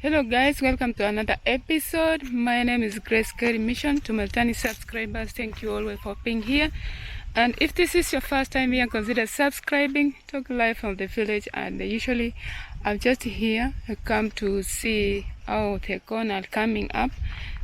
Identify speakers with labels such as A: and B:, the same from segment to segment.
A: Hello guys, welcome to another episode. My name is Grace Carey Mission. To my tiny subscribers, thank you always for being here. And if this is your first time here, consider subscribing. Talk live from the village, and usually I'm just here. I come to see how the corn are coming up.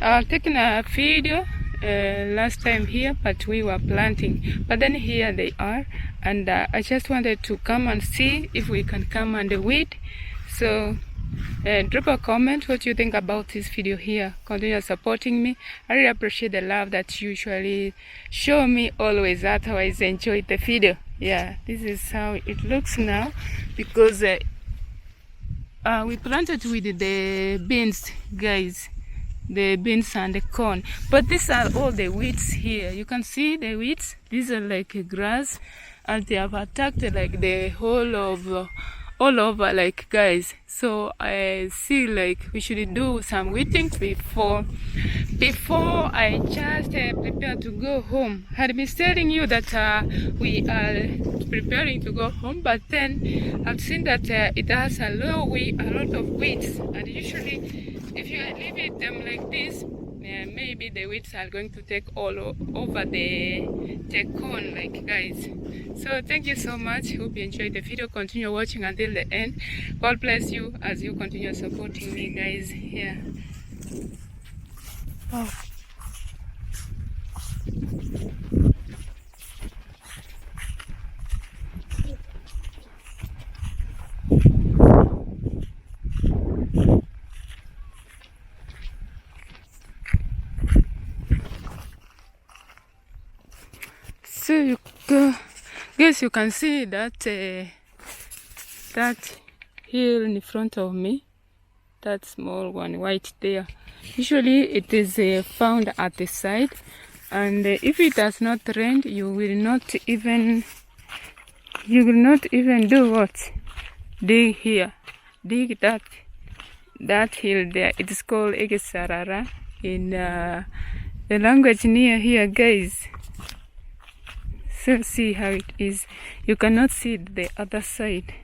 A: I've taken a video last time here, but we were planting. But then here they are, and I just wanted to come and see if we can come and weed. So drop a comment what you think about this video here. Continue supporting me. I really appreciate the love that you usually show me always. Otherwise, enjoy the video. Yeah, this is how it looks now, because we planted with the beans, guys, the beans and the corn, but these are all the weeds here. You can see the weeds. These are like grass, and they have attacked like the whole of all over, like, guys. So I see like we should do some weeding before I just prepare to go home. I had been telling you that we are preparing to go home, but then I've seen that it has a lot of weeds, and usually if you leave it like this, maybe the weeds are going to take all over the corn, like, guys. So thank you so much. Hope you enjoyed the video. Continue watching until the end. God bless you as you continue supporting me, guys. Yeah. Oh. So you guys, you can see that that hill in front of me, that small one white there. Usually it is found at the side, and if it does not rain, you will not even do what? Dig here, dig that hill there. It is called Iammarwa in the language near here, guys. So see how it is. You cannot see the other side.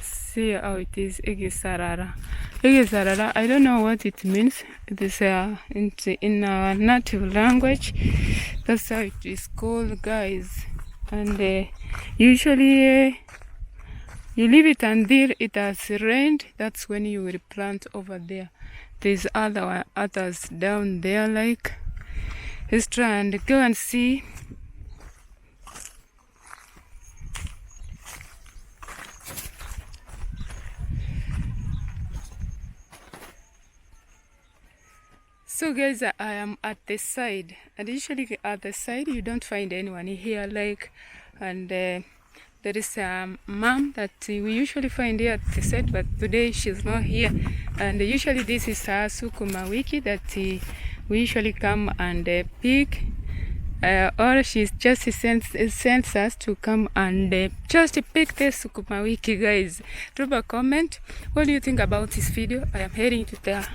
A: See how it is. Iammarwa. Iammarwa, I don't know what it means. It is in our native language. That's how it is called, guys. And usually you leave it until it has rained. That's when you will plant over there. There's others down there, like. Let's try and go and see. So guys, I am at the side, and usually at the side you don't find anyone here, like, and there is a mom that we usually find here at the side, but today she's not here. And usually this is a sukuma wiki that we usually come and pick, or she just sends us to come and just pick the sukuma wiki, guys. Drop a comment. What do you think about this video? I am heading to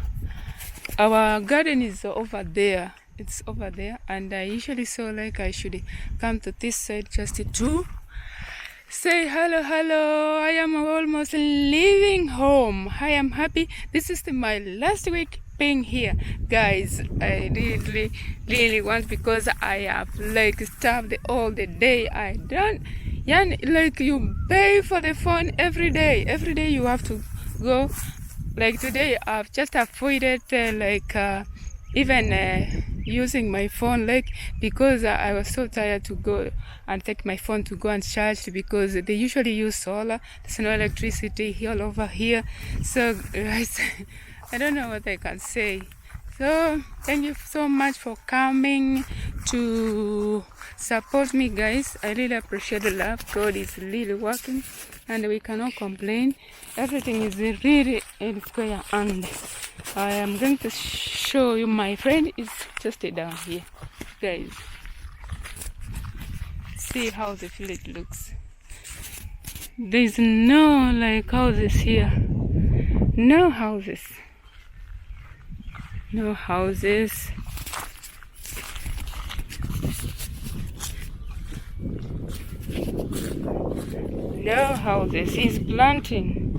A: our garden is over there. It's over there, and I usually saw like I should come to this side just to say hello. I am almost leaving home. I am happy. This is my last week being here, guys. I really want, because I have like stopped all the day. I don't, yeah, like you pay for the phone every day you have to go. Like today I've just avoided even using my phone, like, because I was so tired to go and take my phone to go and charge, because they usually use solar. There's no electricity all over here. So guys, I don't know what I can say. So thank you so much for coming to support me, guys. I really appreciate the love. God is really working, and we cannot complain. Everything is really in square, and I am going to show you. My friend is just down here, guys. See how the village looks. There's no like houses here. No houses. No houses. Leo houses is planting.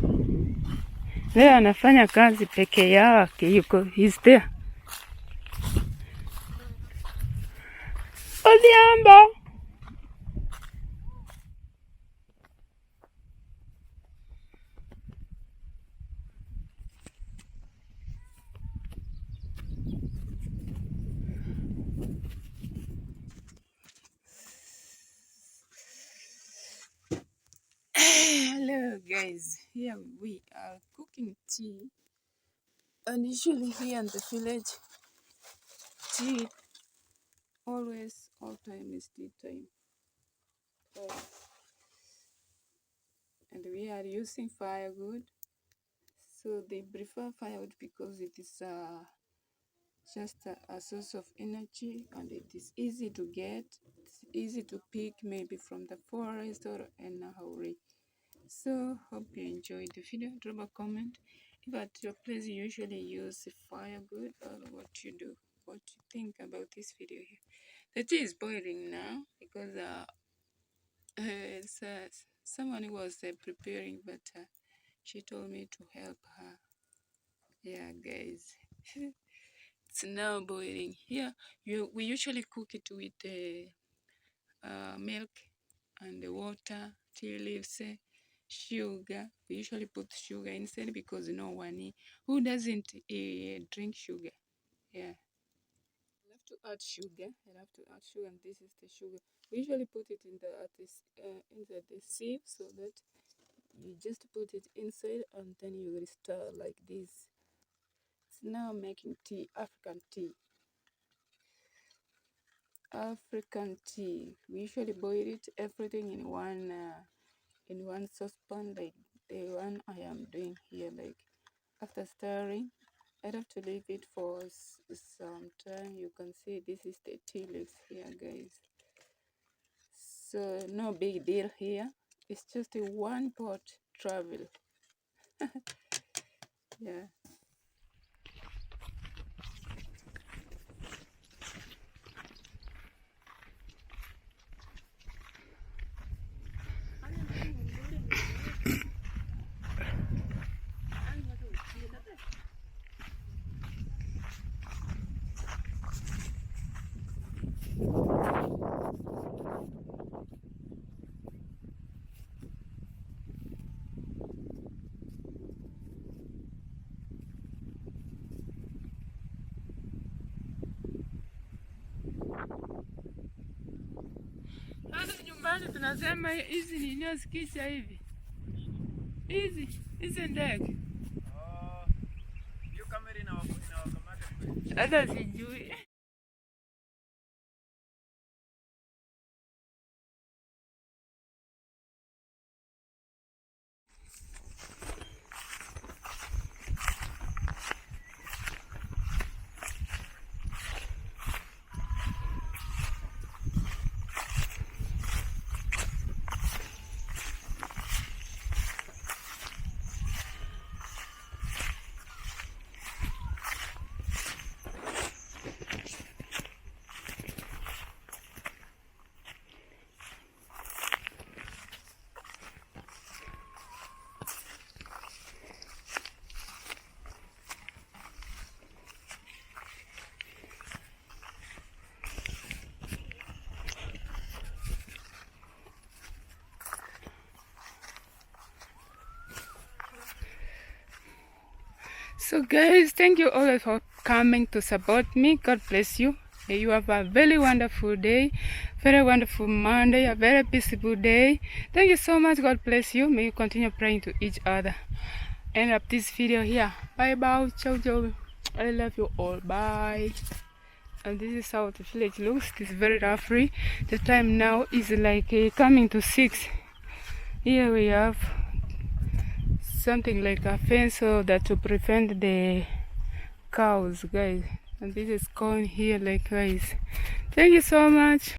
A: Leo anafanya kazi peke yake, yuko he's there. Odiamba. Hello guys, here we are cooking tea, and usually here in the village, tea always all time is tea time. And we are using firewood, so they prefer firewood because it is just a source of energy, and it is easy to get, it's easy to pick maybe from the forest or in a hurry. So hope you enjoyed the video. Drop a comment if at your place you usually use firewood, or what you do, what you think about this video here. The tea is boiling now because someone who was preparing, but she told me to help her. Yeah guys. It's now boiling here. We usually cook it with milk and the water, tea leaves, sugar. We usually put sugar inside because no one who doesn't drink sugar. Yeah, I have to add sugar. And this is the sugar. We usually put it in inside the sieve, so that you just put it inside and then you will stir like this. It's now making tea, African tea. African tea. We usually boil it everything in one saucepan, like the one I am doing here. Like after stirring, I have to leave it for some time. You can see this is the tea leaves here, guys. So no big deal here. It's just a one pot travel. Yeah. Sasa nyumbani tunasema hizi ni nasikicha hivi. Hizi ndege. Hiyo kamera inawakamata. Hata sijui. So guys, thank you all for coming to support me. God bless you. May you have a very wonderful day, very wonderful Monday, a very peaceful day. Thank you so much. God bless you. May you continue praying to each other. End up this video here. Bye bye. Ciao ciao. I love you all. Bye. And this is how the village looks. It is very roughy. The time now is like coming to 6. Here we have something like a fence so that to prevent the cows, guys. And this is corn here, like guys. Thank you so much.